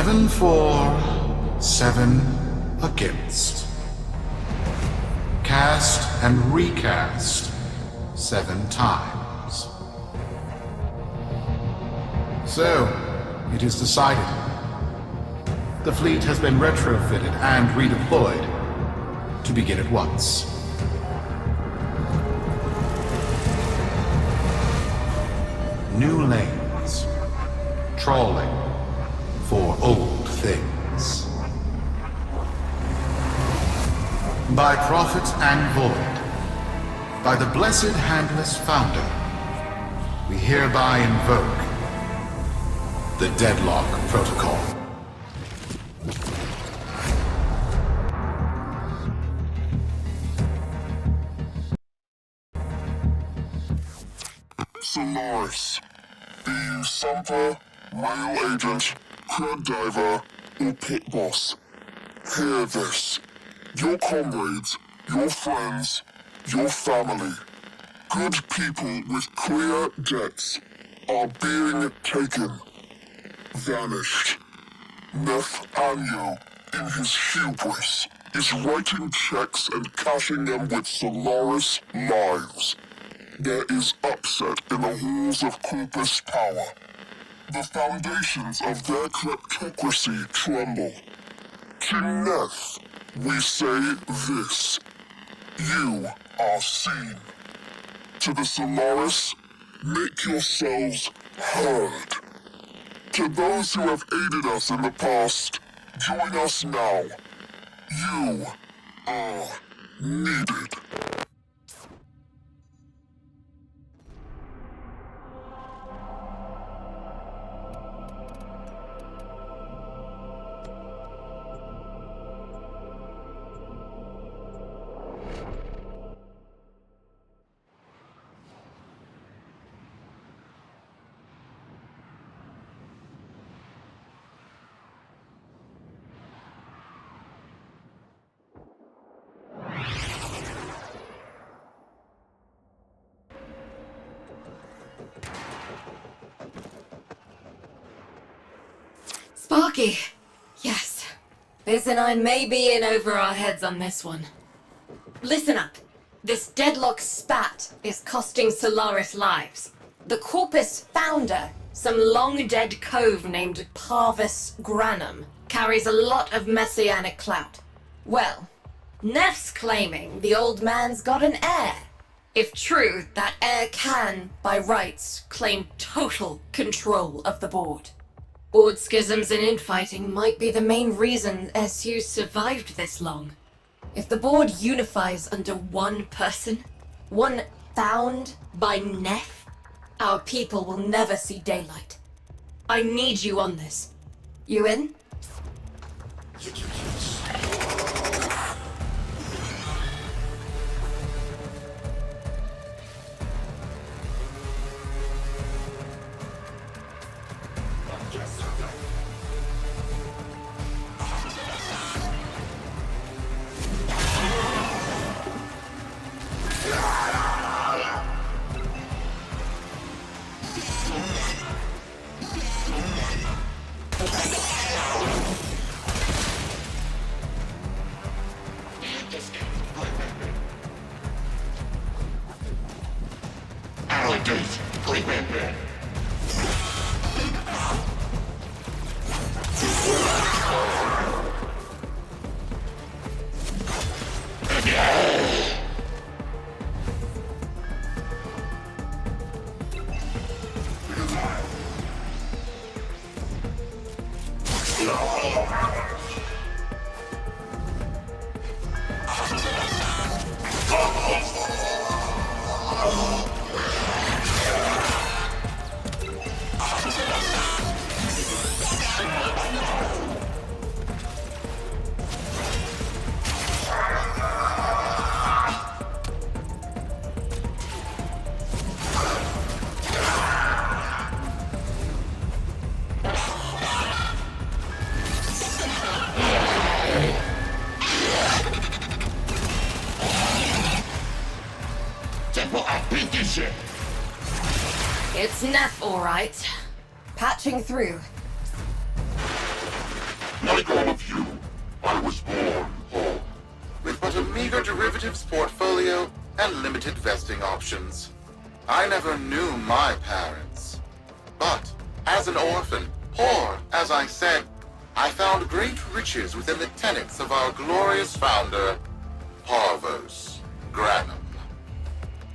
7 for, 7 against. Cast and recast 7 times. So, it is decided. The fleet has been retrofitted and redeployed to begin at once. New lanes. Trawling for old things. By prophet and void, by the blessed handless founder, we hereby invoke the Deadlock Protocol. Solaris. Be you Sumper, Rail Agent, Crud Diver, or Pit Boss. Hear this. Your comrades, your friends, your family, good people with clear debts are being taken. Vanished. Nathaniel, in his hubris, is writing checks and cashing them with Solaris lives. There is upset in the halls of Corpus power. The foundations of their kleptocracy tremble. To Neth, we say this. You are seen. To the Solaris, make yourselves heard. To those who have aided us in the past, join us now. You are needed. Sparky! Yes. Biz and I may be in over our heads on this one. Listen up. This Deadlock spat is costing Solaris lives. The Corpus founder, some long-dead cove named Parvis Granum, carries a lot of messianic clout. Well, Neff's claiming the old man's got an heir. If true, that heir can, by rights, claim total control of the board. Board schisms and infighting might be the main reason SU survived this long. If the board unifies under one person, one found by Neff, our people will never see daylight. I need you on this. You in? It's Neff, all right. Patching through. Like all of you, I was born poor. With but a meager derivatives portfolio and limited vesting options. I never knew my parents. But, as an orphan, poor, as I said, I found great riches within the tenets of our glorious founder, Parvos Granum.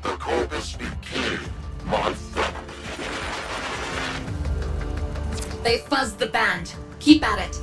The corpus became my family. They fuzzed the band. Keep at it.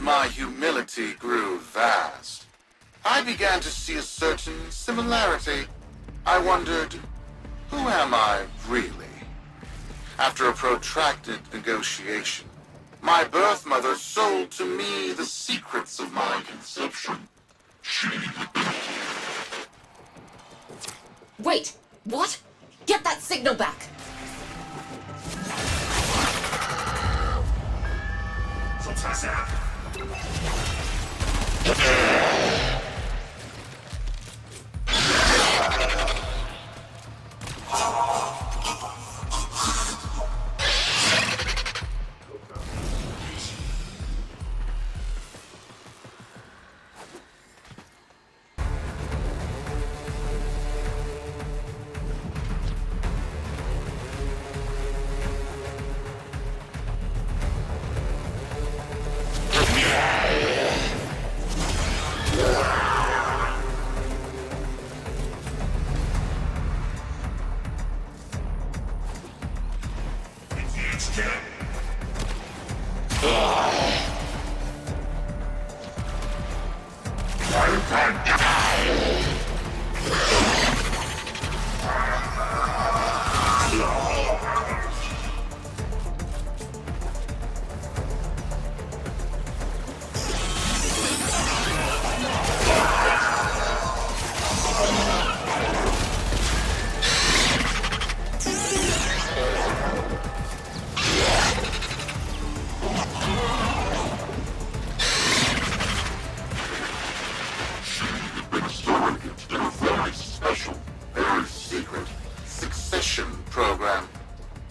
My humility grew vast. I began to see a certain similarity. I wondered, who am I really? After a protracted negotiation, my birth mother sold to me the secrets of my conception. Wait, what? Get that signal back!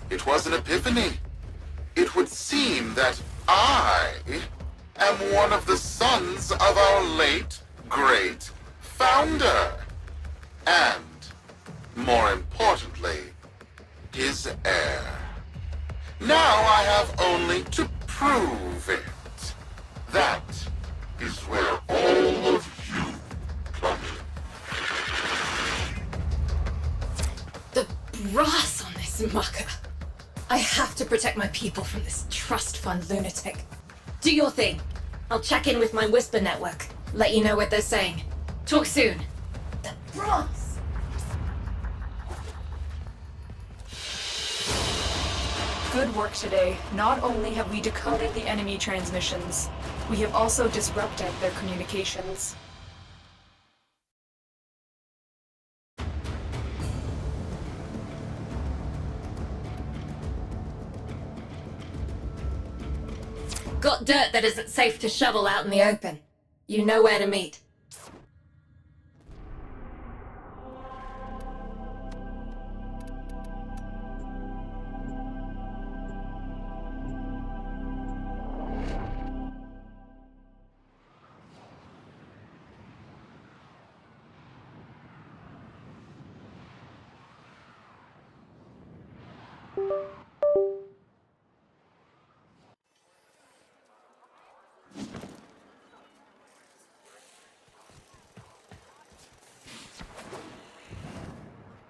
It was an epiphany. It would seem that I am one of the sons of our late, great founder. And, more importantly, his heir. Now I have only to prove it. That is where all of you come in. The brass on this mucker. I have to protect my people from this trust fund lunatic. Do your thing. I'll check in with my Whisper network. Let you know what they're saying. Talk soon. The brass! Good work today. Not only have we decoded the enemy transmissions, we have also disrupted their communications. Got got dirt that isn't safe to shovel out in the open, you know where to meet.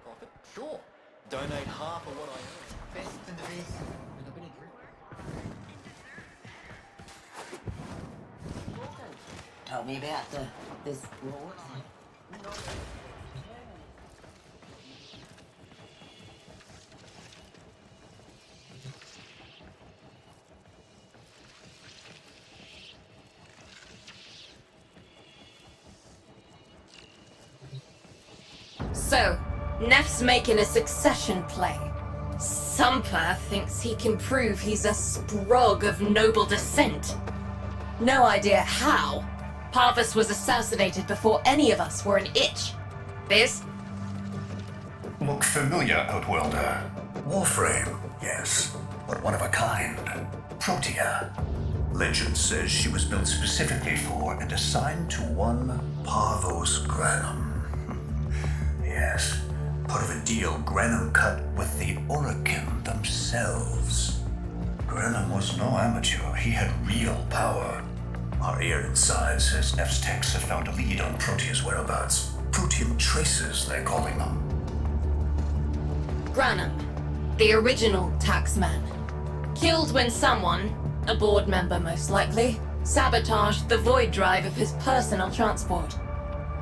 Profit? Sure. Donate half of what I earn. Best in the best. With a bit of drip. Tell me about this reward. So, Neff's making a succession play. Sumper thinks he can prove he's a sprog of noble descent. No idea how. Parvus was assassinated before any of us were an itch. Biz? Look familiar, Outworlder. Warframe, yes, but one of a kind. Protea. Legend says she was built specifically for and assigned to one Parvos Granum. Yes, part of a deal Granum cut with the Orokin themselves. Granum was no amateur. He had real power. Our ear inside says Neff's techs have found a lead on Protea's whereabouts. Protean traces, they're calling them. Granum, the original taxman. Killed when someone, a board member most likely, sabotaged the void drive of his personal transport.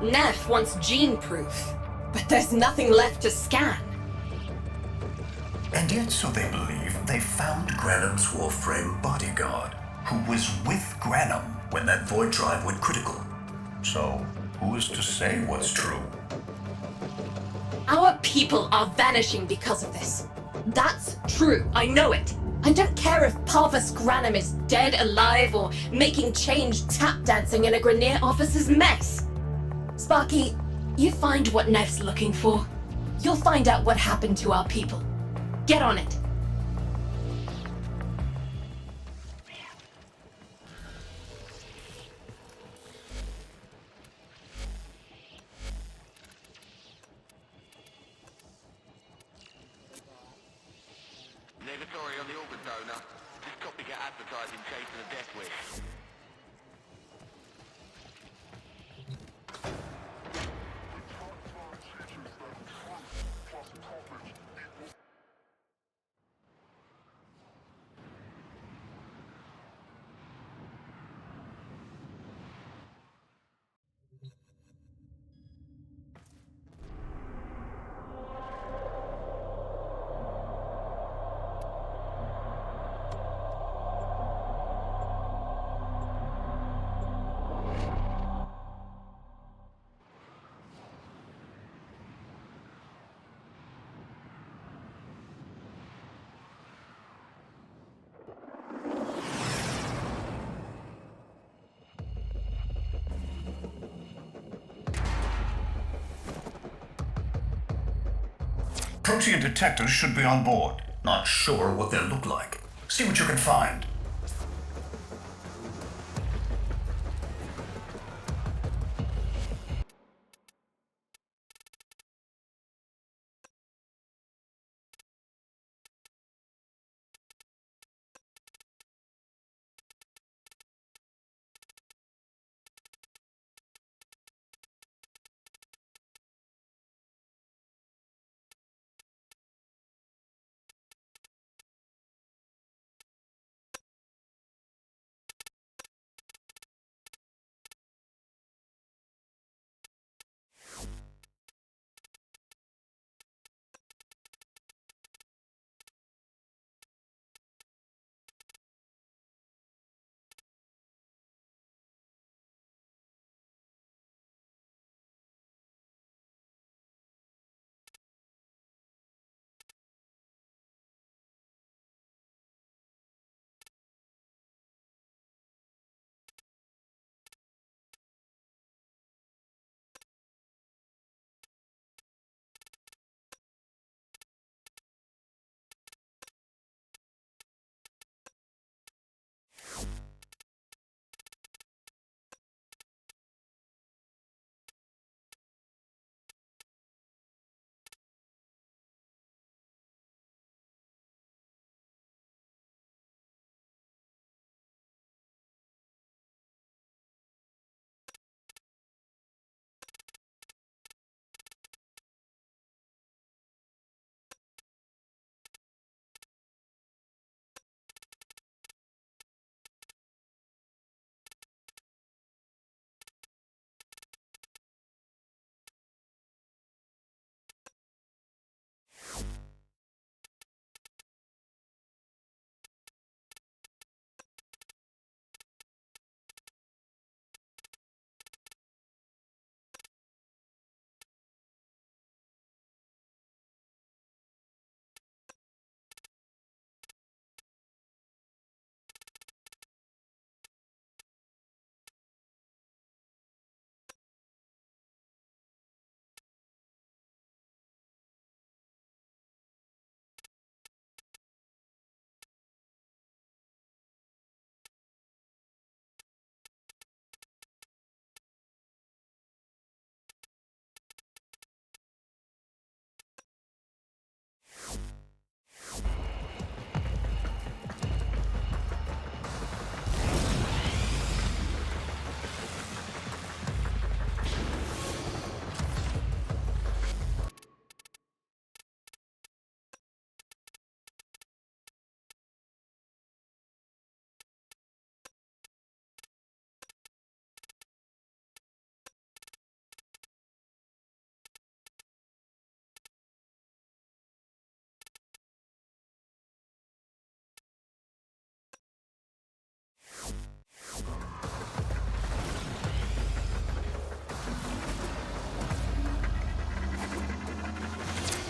Neff wants gene proof, but there's nothing left to scan. And yet, so they believe, they found Granum's Warframe bodyguard, who was with Granum when that void drive went critical. So, who is to say what's true? Our people are vanishing because of this. That's true, I know it. I don't care if Parvus Granum is dead, alive, or making change tap dancing in a Grenier officer's mess. Sparky, you find what Neff's looking for. You'll find out what happened to our people. Get on it. Negatory on the orbit donor. Just copycat advertising chasing a death wish. Protean detectors should be on board. Not sure what they'll look like. See what you can find.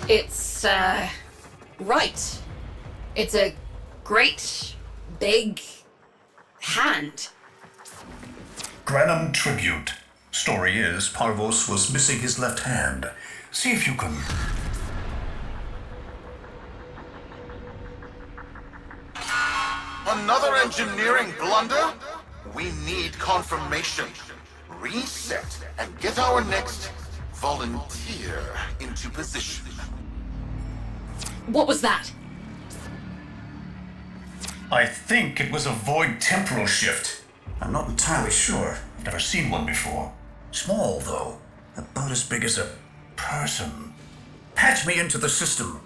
It's, right. It's a great, big hand. Granum tribute. Story is, Parvos was missing his left hand. See if you can... Another engineering blunder? We need confirmation. Reset and get our next volunteer into position. What was that? I think it was a void temporal shift. I'm not entirely sure. I've never seen one before. Small, though. About as big as a person. Patch me into the system.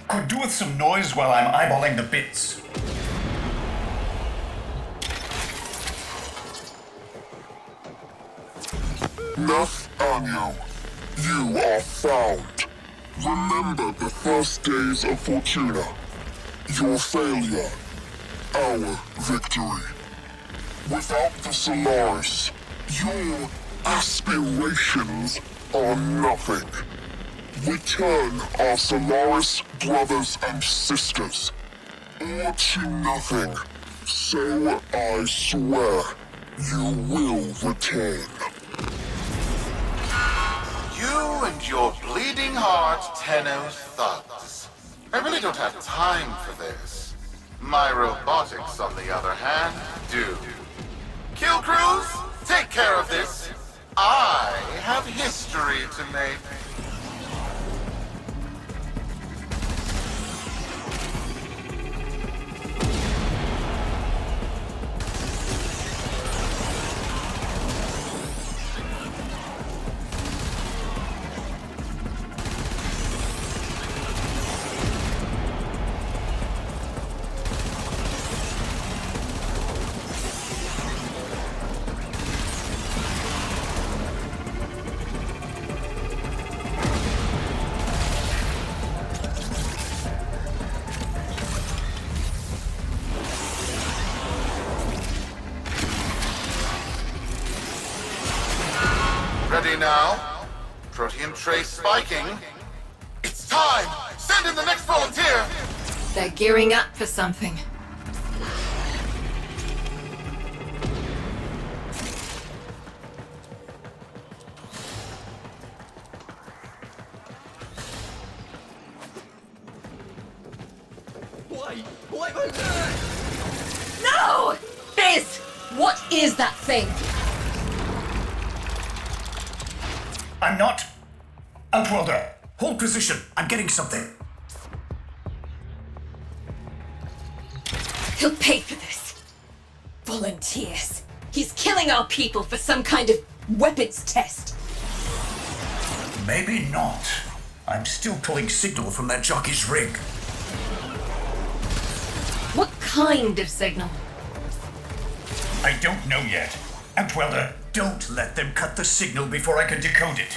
Could do with some noise while I'm eyeballing the bits. Nathaniel, you are found. Remember the first days of Fortuna. Your failure, our victory. Without the Solaris, your aspirations are nothing. Return our Solaris brothers and sisters, or to nothing. So I swear, you will return. You and your bleeding heart Tenno thugs. I really don't have time for this. My robotics, on the other hand, do. Kill crews, take care of this. I have history to make. Ready now? Protean trace spiking. It's time! Send in the next volunteer! They're gearing up for something. Why was that? No! Fizz! What is that thing? I'm not... Outworlder, hold position. I'm getting something. He'll pay for this. Volunteers. He's killing our people for some kind of weapons test. Maybe not. I'm still pulling signal from that jockey's rig. What kind of signal? I don't know yet. Outworlder, don't let them cut the signal before I can decode it.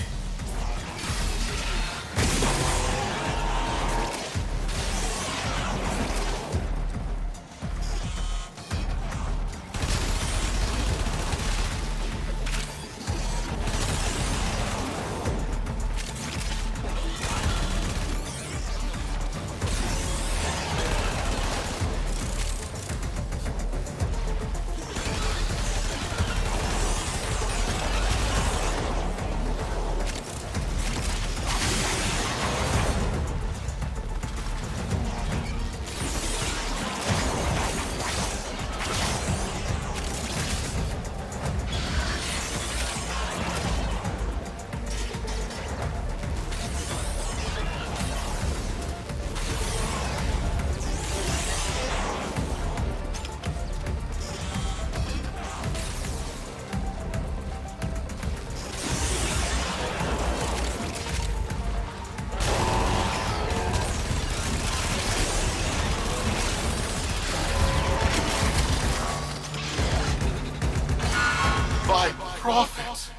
By prophet,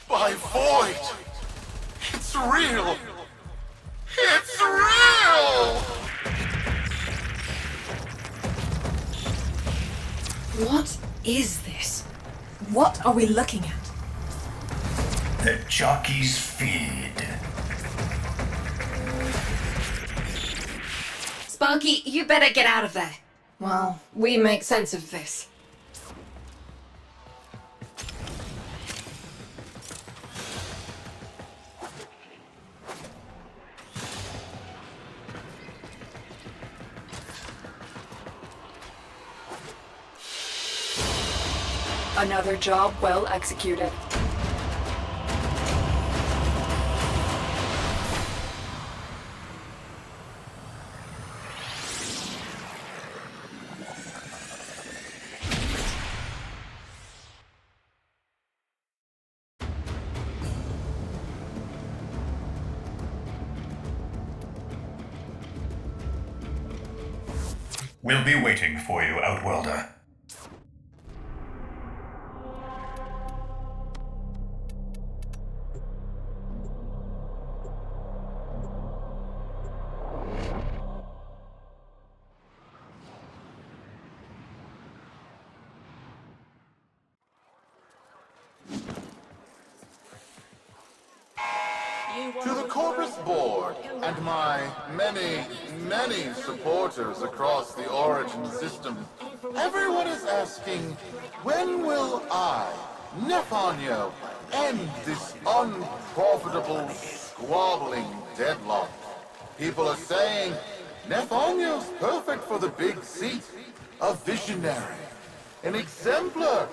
by void. It's real. It's real! What is this? What are we looking at? The jockey's feed. Sparky, you better get out of there. Well, we make sense of this. Another job well executed. We'll be waiting for you, Outworlder. To the Corpus Board and my many supporters across the Origin system, everyone is asking, when will I, Nefanyo, end this unprofitable, squabbling deadlock? People are saying, Nefanyo's perfect for the big seat, a visionary, an exemplar,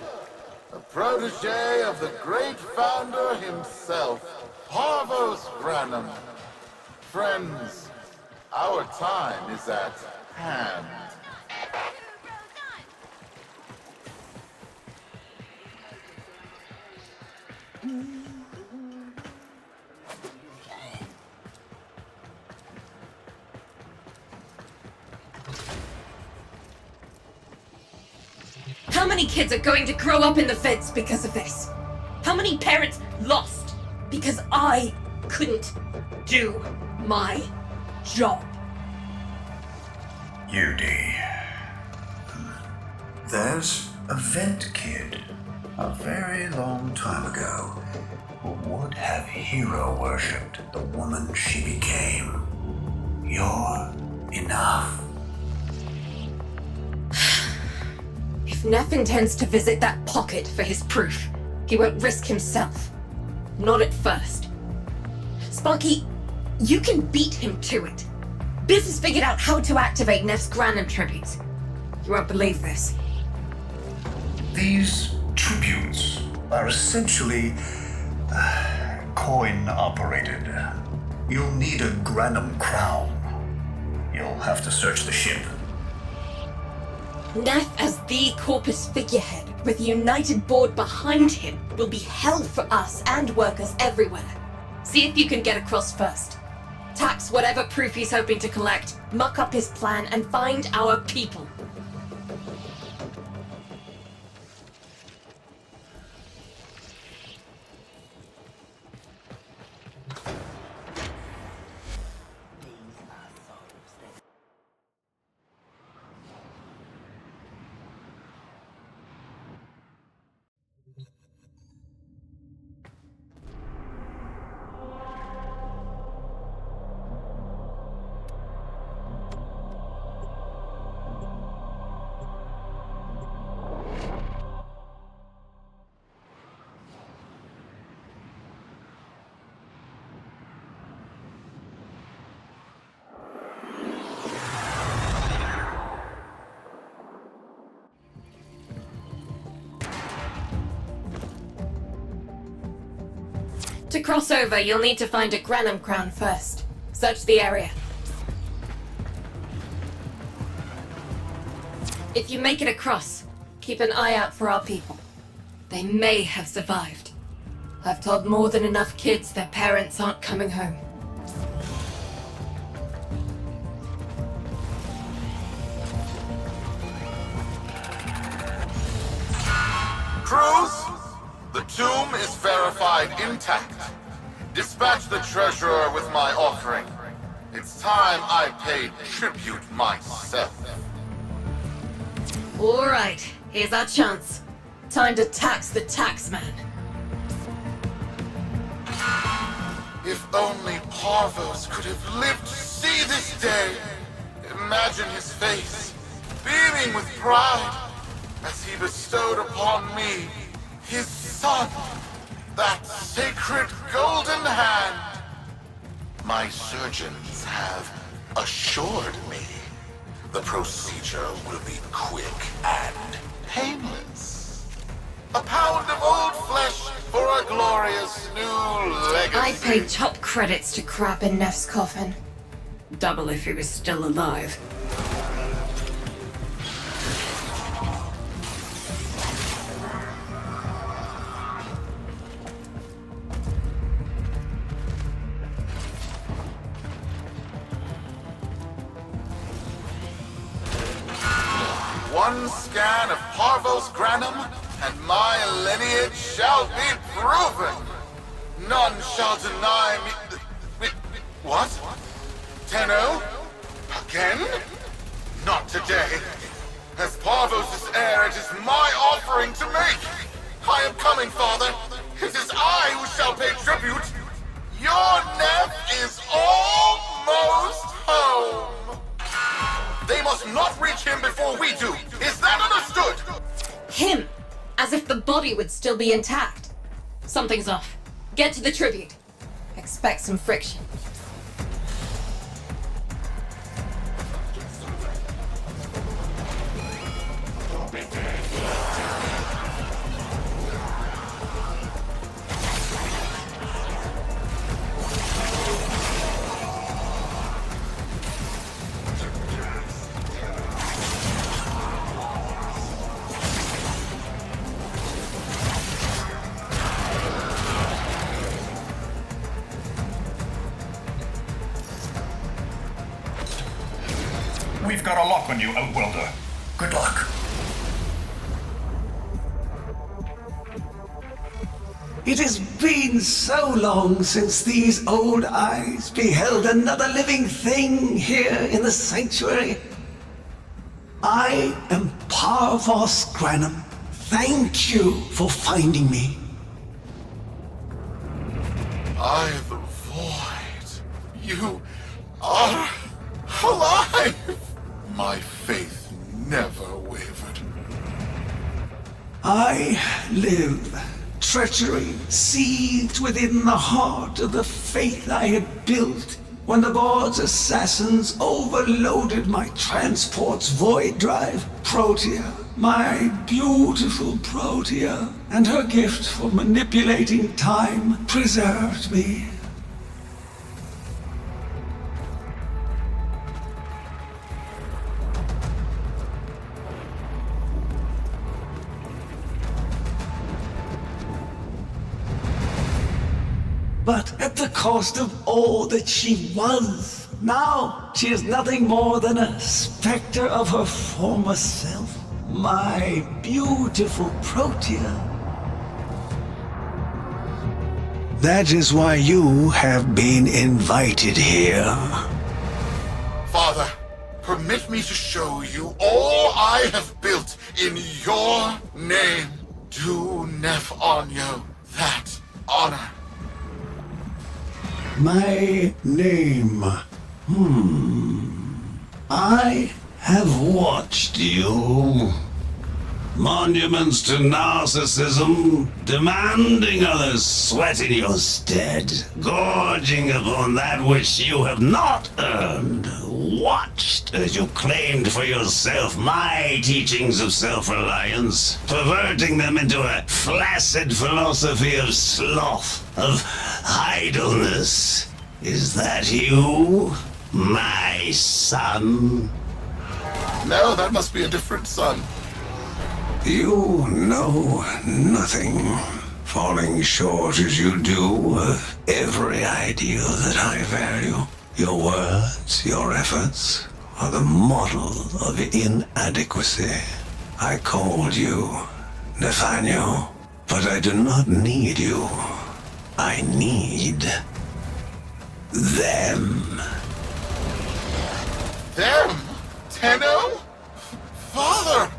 a protege of the great founder himself, Parvos Granum. Friends, our time is at hand. How many kids are going to grow up in the feds because of this? How many parents lost because I couldn't do my job? UD. There's a vent kid a very long time ago who would have hero worshipped the woman she became. You're enough. If Neff intends to visit that pocket for his proof, he won't risk himself. Not at first. Sparky, you can beat him to it. Biz has figured out how to activate Neff's Granum tributes. You won't believe this. These tributes are essentially coin-operated. You'll need a Granum crown. You'll have to search the ship. Neff as the Corpus figurehead, with the United Board behind him, will be hell for us and workers everywhere. See if you can get across first. Tax whatever proof he's hoping to collect, muck up his plan, and find our people. To cross over, you'll need to find a Granum crown first. Search the area. If you make it across, keep an eye out for our people. They may have survived. I've told more than enough kids their parents aren't coming home. Crews, the tomb is verified intact. Dispatch the treasurer with my offering. It's time I paid tribute myself. All right, here's our chance. Time to tax the taxman. If only Parvos could have lived to see this day, imagine his face, beaming with pride, as he bestowed upon me his son, that sacred golden hand. My surgeons have assured me the procedure will be quick and painless. A pound of old flesh for a glorious new legacy. I'd pay top credits to crap in Neff's coffin. Double if he was still alive. One scan of Parvos Granum, and my lineage shall be proven. None shall deny me. What? Tenno? Again? Not today. As Parvos' heir, it is my offering to make. I am coming, Father. It is I who shall pay tribute. Your Neff is almost home. They must not reach him before we do. Is that understood? Him! As if the body would still be intact. Something's off. Get to the tribute. Expect some friction. We've got a lock on you, Outworlder. Good luck. It has been so long since these old eyes beheld another living thing here in the sanctuary. I am Parvos Granum. Thank you for finding me. I, the Void. You are alive! My faith never wavered. I live. Treachery seethed within the heart of the faith I had built when the board's assassins overloaded my transport's void drive. Protea, my beautiful Protea, and her gift for manipulating time preserved me. But at the cost of all that she was. Now she is nothing more than a specter of her former self. My beautiful Protea. That is why you have been invited here. Father, permit me to show you all I have built in your name. Do Neff Onyo that honor. My name. I have watched you. Monuments to narcissism, demanding others sweat in your stead, gorging upon that which you have not earned. Watched as you claimed for yourself my teachings of self-reliance, perverting them into a flaccid philosophy of sloth, of idleness. Is that you, my son? No, that must be a different son. You know nothing, falling short as you do of every ideal that I value. Your words, your efforts, are the model of inadequacy. I called you Nathaniel, but I do not need you. I need them. Them? Tenno? Father!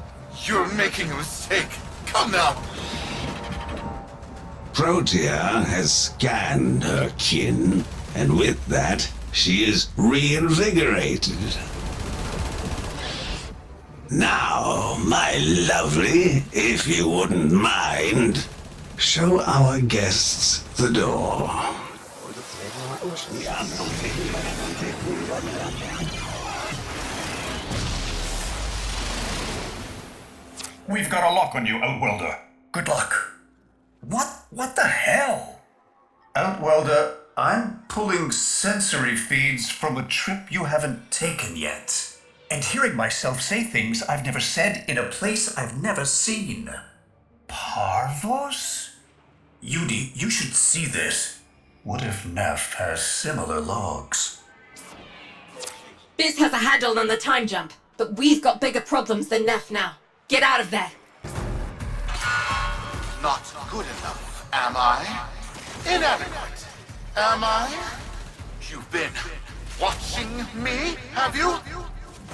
You're making a mistake. Come now. Protea has scanned her kin, and with that, she is reinvigorated. Now, my lovely, if you wouldn't mind, show our guests the door. We've got a lock on you, Outwelder. Good luck. What the hell? Outwelder, I'm pulling sensory feeds from a trip you haven't taken yet. And hearing myself say things I've never said in a place I've never seen. Parvos? Yudi, you should see this. What if Neff has similar logs? Biz has a handle on the time jump, but we've got bigger problems than Neff now. Get out of there. Not good enough, am I? Inadequate, am I? You've been watching me, have you?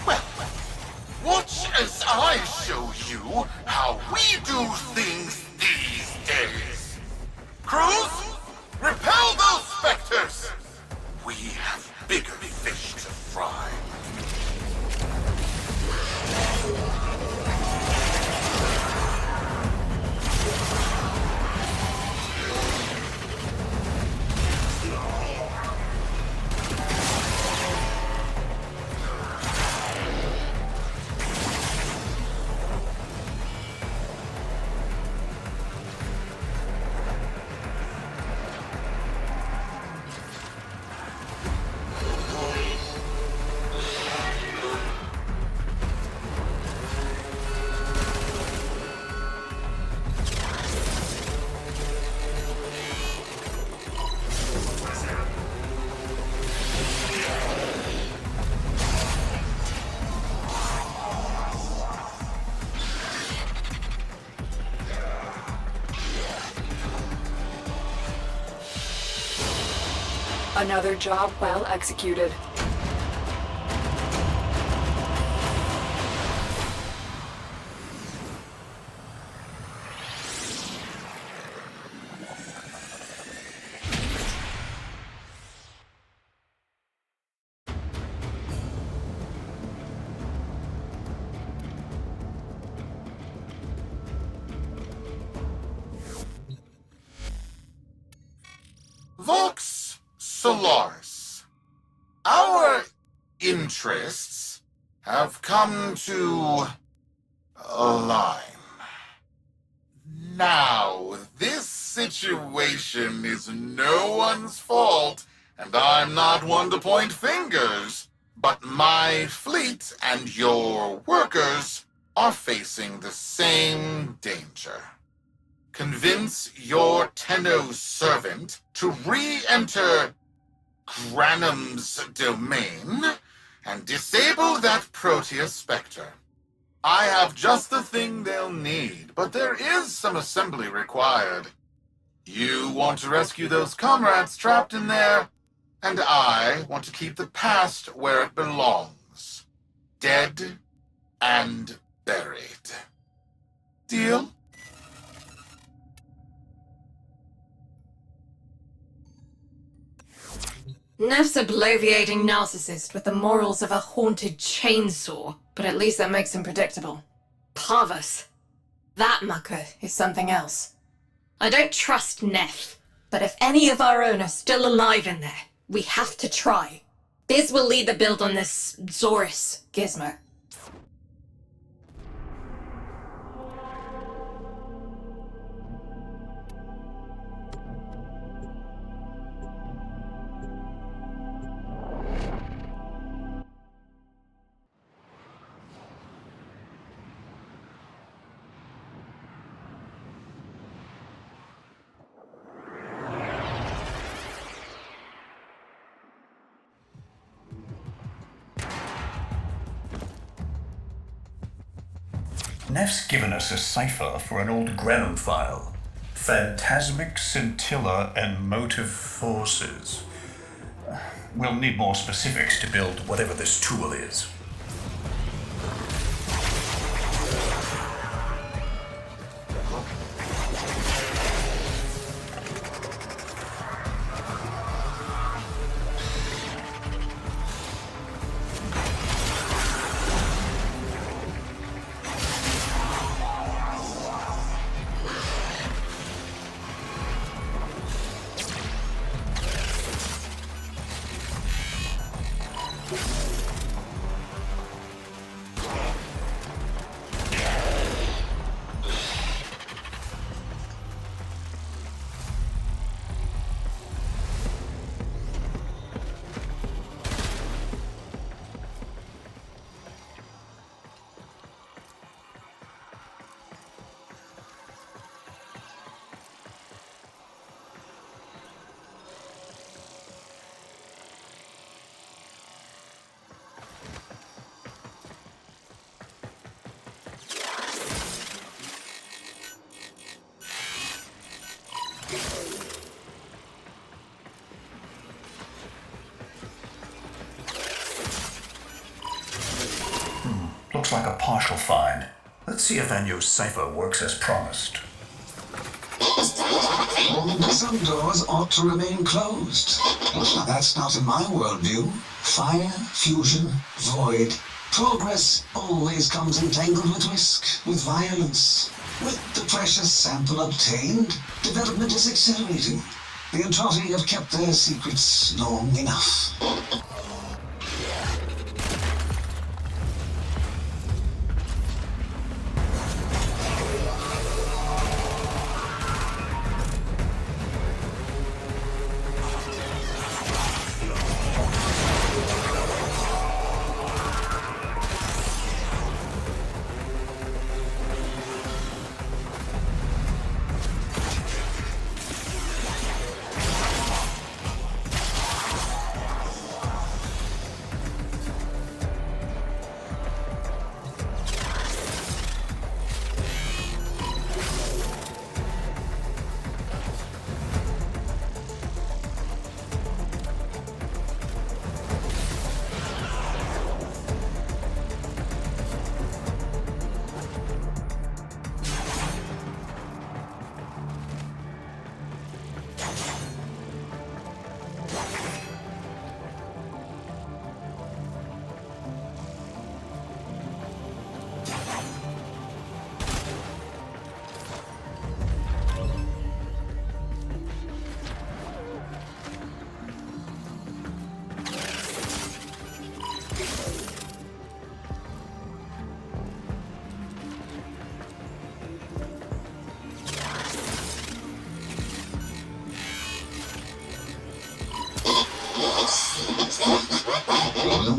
Well, watch as I show you how we do things these days. Crews, repel those specters! We have bigger fish to fry. Another job well executed. Vox Solaris. Our interests have come to align. Now, this situation is no one's fault, and I'm not one to point fingers, but my fleet and your workers are facing the same danger. Convince your Tenno servant to re-enter Granum's domain and disable that Proteus Spectre. I have just the thing they'll need, but there is some assembly required. You want to rescue those comrades trapped in there, and I want to keep the past where it belongs. Dead and buried. Deal? Neff's a bloviating narcissist with the morals of a haunted chainsaw, but at least that makes him predictable. Parvus. That mucker is something else. I don't trust Neff, but if any of our own are still alive in there, we have to try. Biz will lead the build on this Zorus gizmo. Neff's given us a cipher for an old Granum file. Phantasmic scintilla and motive forces. We'll need more specifics to build whatever this tool is. like a partial find. Let's see if Anyo's cipher works as promised. Some doors ought to remain closed. Now, that's not in my worldview. Fire, fusion, void. Progress always comes entangled with risk, with violence. With the precious sample obtained, development is accelerating. The Entrotti have kept their secrets long enough.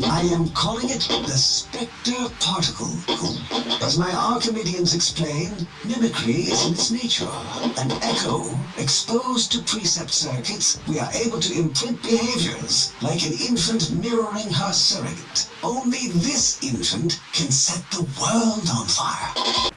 I am calling it the Spectre Particle. As my Archimedeans explained, mimicry is in its nature. An echo exposed to precept circuits, we are able to imprint behaviors like an infant mirroring her surrogate. Only this infant can set the world on fire.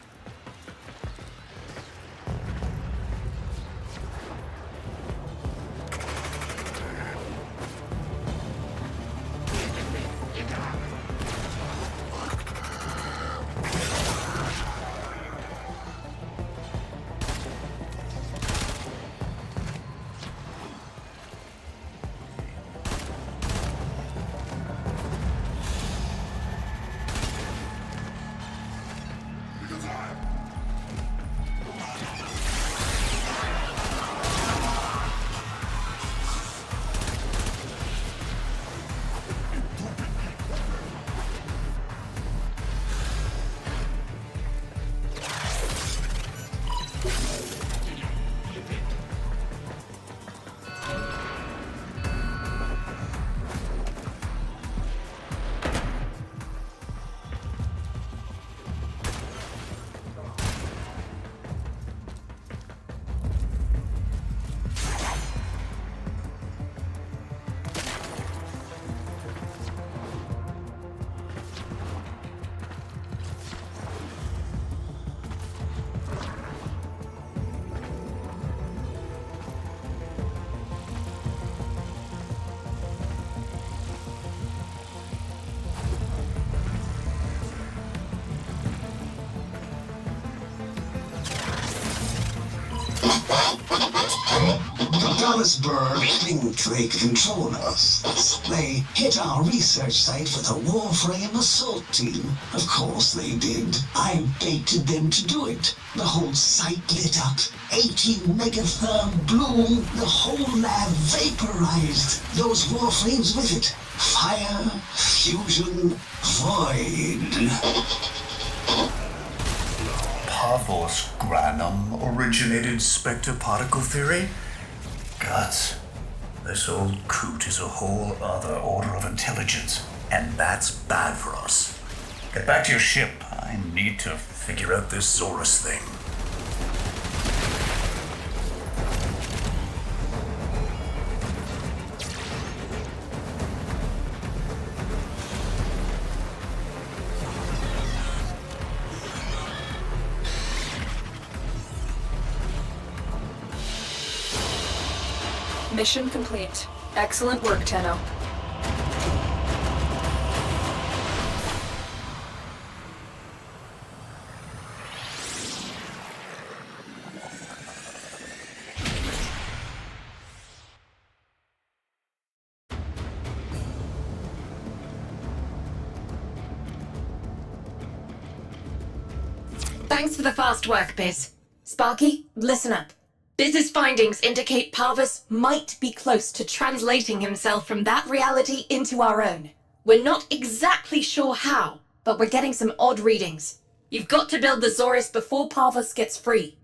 Dallasburg think they control us. They hit our research site for the Warframe assault team. Of course they did. I baited them to do it. The whole site lit up. 80 megatherm bloom. The whole lab vaporized. Those Warframes with it. Fire, fusion, void. Pavos Granum originated Spectre particle theory? Guts. This old coot is a whole other order of intelligence, and that's bad for us. Get back to your ship. I need to figure out this Zorus thing. Mission complete. Excellent work, Tenno. Thanks for the fast work, Biz. Sparky, listen up. Biz's findings indicate Parvus might be close to translating himself from that reality into our own. We're not exactly sure how, but we're getting some odd readings. You've got to build the Zorus before Parvus gets free.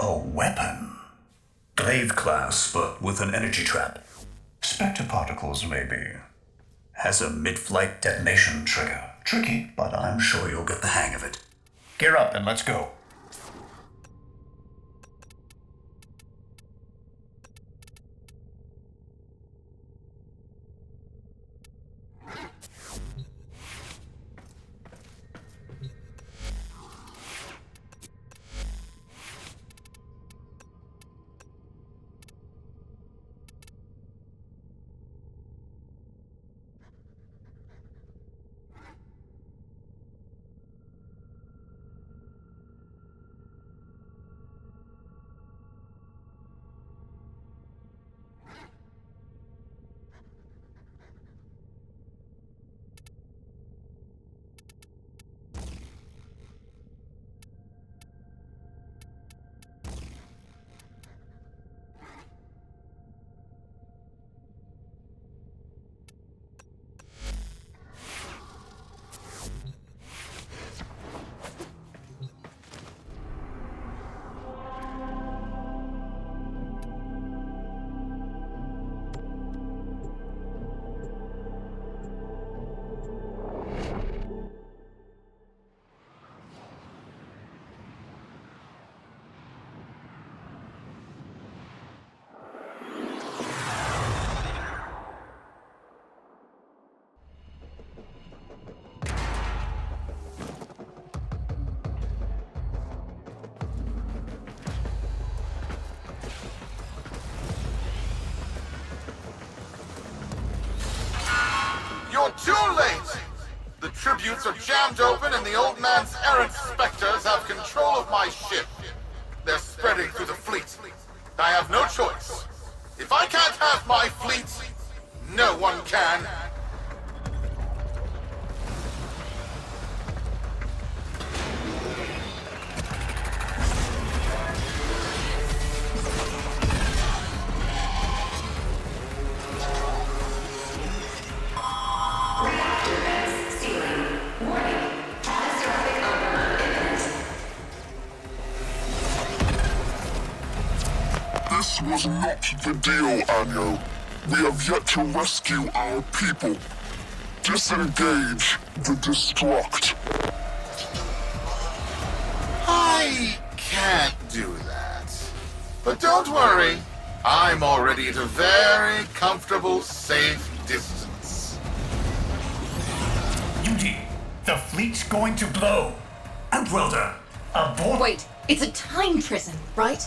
A weapon? Glaive class, but with an energy trap. Spectre particles, maybe. Has a mid-flight detonation trigger. Tricky, but I'm sure you'll get the hang of it. Gear up and let's go. You're too late! The tributes are jammed open and the old man's errant specters have control of my ship. They're spreading through the fleet. I have no choice. If I can't have my fleet, no one can. This was not the deal, Anyo. We have yet to rescue our people. Disengage the Destruct. I can't do that. But don't worry. I'm already at a very comfortable, safe distance. Duty, the fleet's going to blow. Outwelder, aboard. Wait, it's a time prison, right?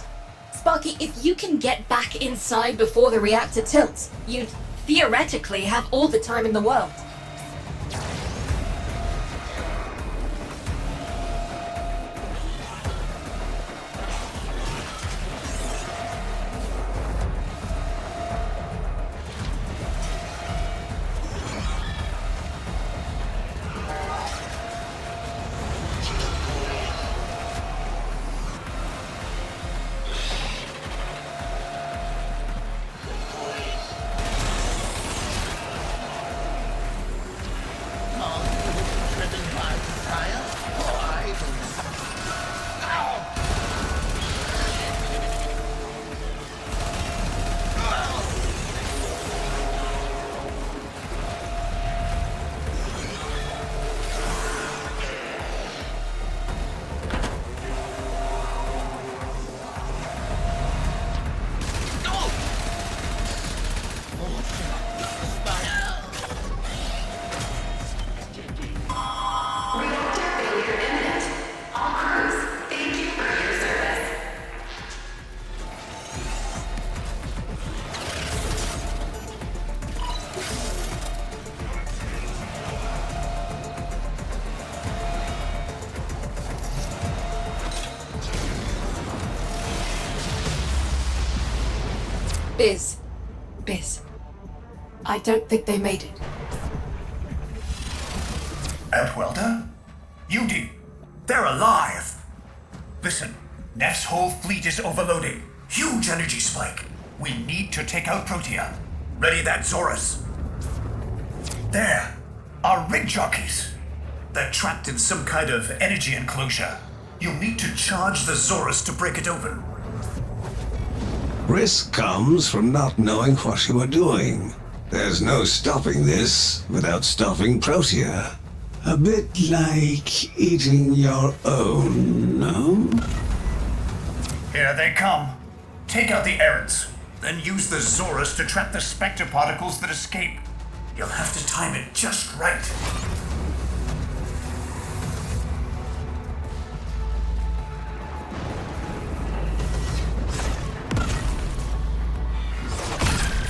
Sparky, if you can get back inside before the reactor tilts, you'd theoretically have all the time in the world. Biz. I don't think they made it. Outwelder? Yudi, they're alive! Listen, Neff's whole fleet is overloading. Huge energy spike. We need to take out Protea. Ready that, Zorus. There, our rig jockeys. They're trapped in some kind of energy enclosure. You'll need to charge the Zorus to break it open. Risk comes from not knowing what you are doing. There's no stopping this without stopping Protea. A bit like eating your own, no? Here they come. Take out the errants, then use the Zorus to trap the Spectre particles that escape. You'll have to time it just right.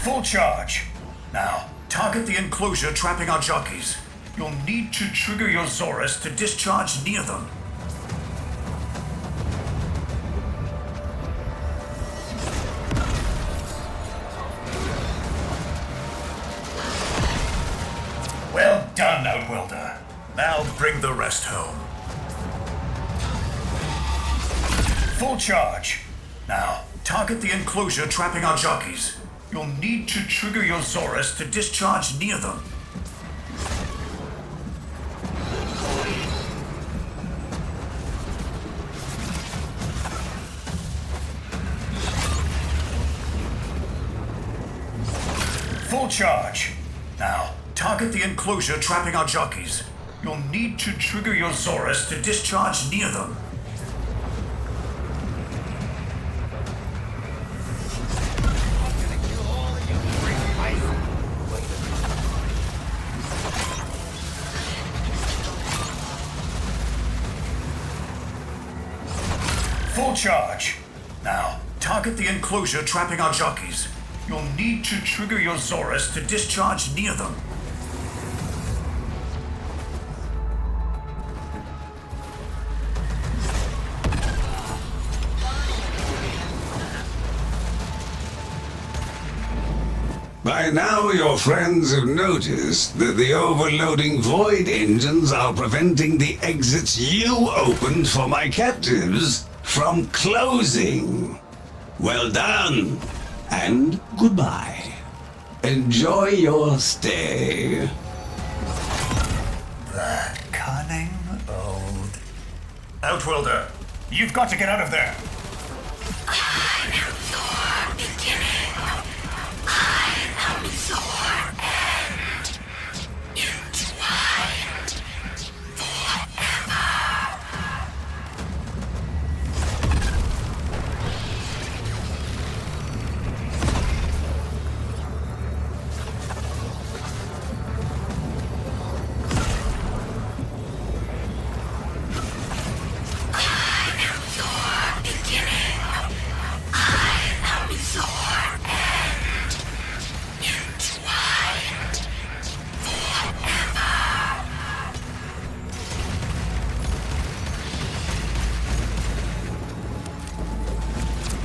Full charge. Now, target the enclosure trapping our jockeys. You'll need to trigger your Zorus to discharge near them. Well done, Outwelder. Now bring the rest home. Full charge. Now, target the enclosure trapping our jockeys. You'll need to trigger your Zorus to discharge near them. Full charge. Now, target the enclosure trapping our jockeys. You'll need to trigger your Zorus to discharge near them. Full charge. Now, target the enclosure trapping our jockeys. You'll need to trigger your Zorus to discharge near them. By now, your friends have noticed that the overloading void engines are preventing the exits you opened for my captives from closing. Well done, and goodbye. Enjoy your stay. That cunning old... Outwelder, you've got to get out of there. I am your beginning. I am your end. Entwined forever. I am your beginning. I am your end. Entwined forever.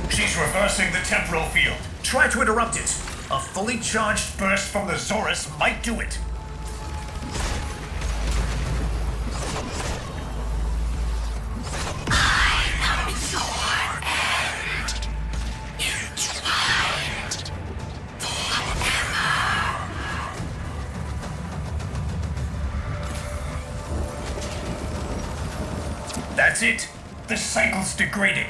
She's reversing the temporal field. Try to interrupt it. A fully charged burst from the Zorus might do it. I am your end. Entwined forever. That's it. The cycle's degrading.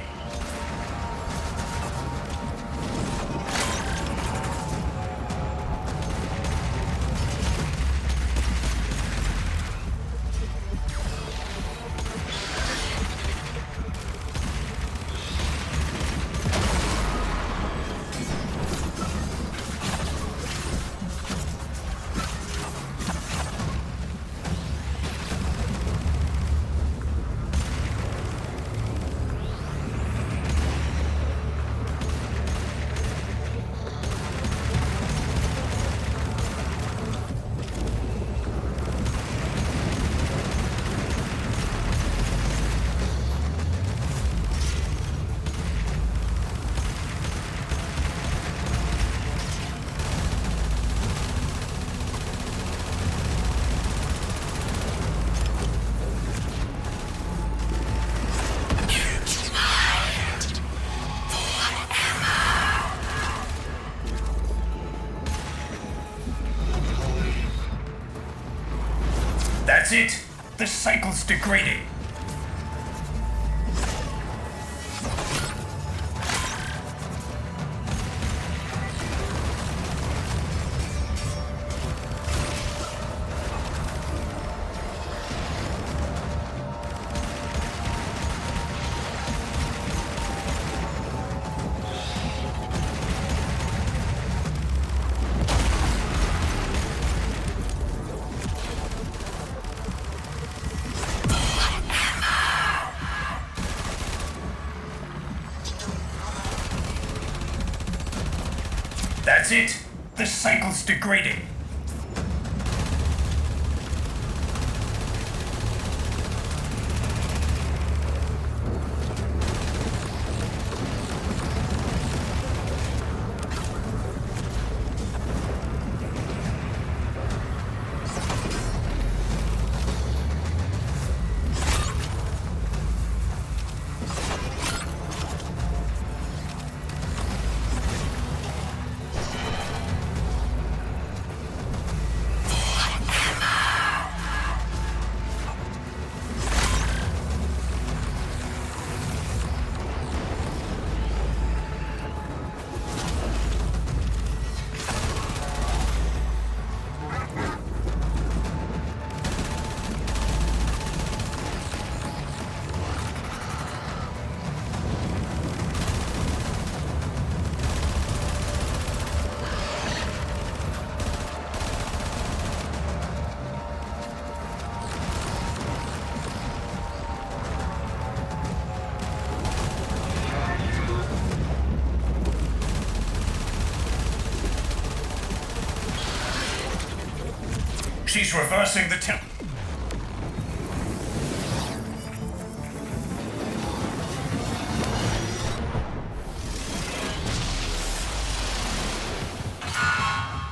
That's it. The cycle's degrading. That's it. The cycle's degrading. She's reversing the tilt.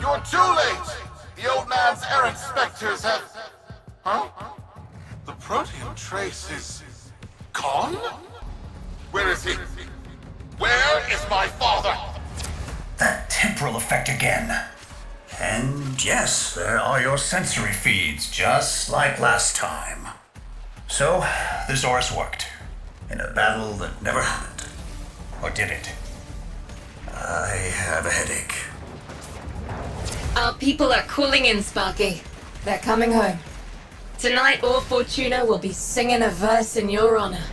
You're too late! The old man's errant specters have... Huh? The protean trace is... gone? Where is he? Where is my father? That temporal effect again. And yes, there are your sensory feeds, just like last time. So, the Zorus worked. In a battle that never happened. Or did it? I have a headache. Our people are calling in, Sparky. They're coming home. Tonight, all Fortuna will be singing a verse in your honor.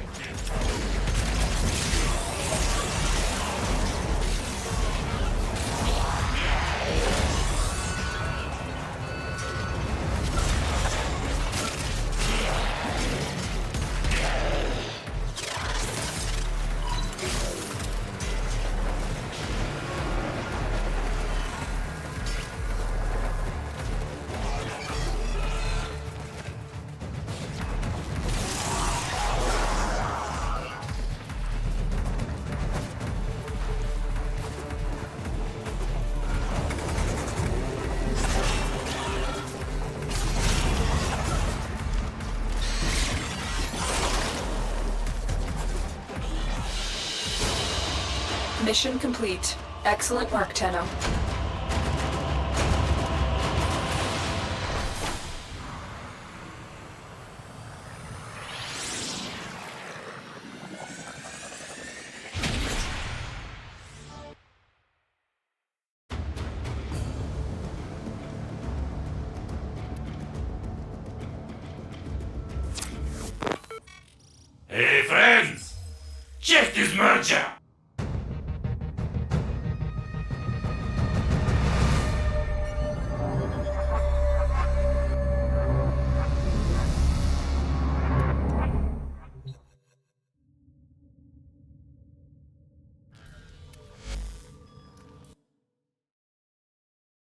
Mission complete. Excellent work, Tenno. Hey friends! Check this merger!